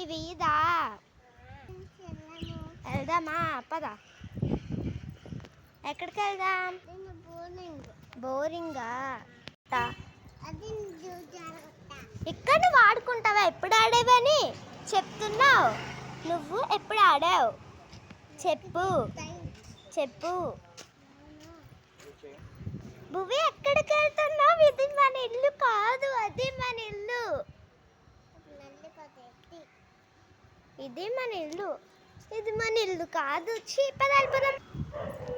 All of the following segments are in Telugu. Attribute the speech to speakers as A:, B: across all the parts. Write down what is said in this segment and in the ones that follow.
A: వీధా? వెళ్దామా? పదా. ఎక్కడికి వెళ్దాం? బోరింగా? ఇక్కడ నువ్వు ఆడుకుంటావా? ఎప్పుడు ఆడేవని చెప్తున్నావు? నువ్వు ఎప్పుడు ఆడావు చెప్పు చెప్పు. భువి ఎక్కడికి వెళ్తున్నావు? ఇది మన ఇల్లు కాదు, అది మన ఇల్లు. ఇది మన ఇల్లు, ఇది మన ఇల్లు కాదు. చీపదల్పదం.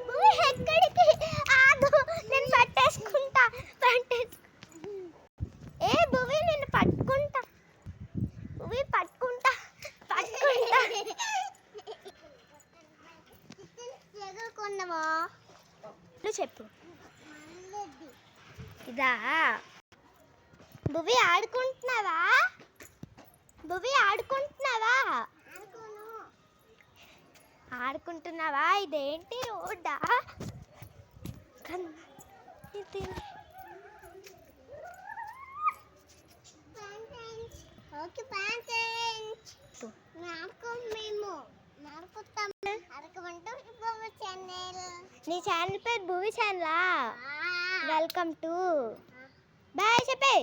A: భువి ఎక్కడికి? ఆగు, నేను పట్టేసుకుంటా. ఏ భువి, నేను పట్టుకుంటా. భువి పట్టుకుంటా. చెప్పు. ఇదా? భువి ఆడుకుంటున్నావా? భువి ఆడుకుంటున్నావా? ఆడుకుంటున్నావా? ఇదేంటి రోడ్డా? ఇది నీ ఛానల్ పేరు భువి ఛానలా? Welcome to. బాయ్ చెప్పే.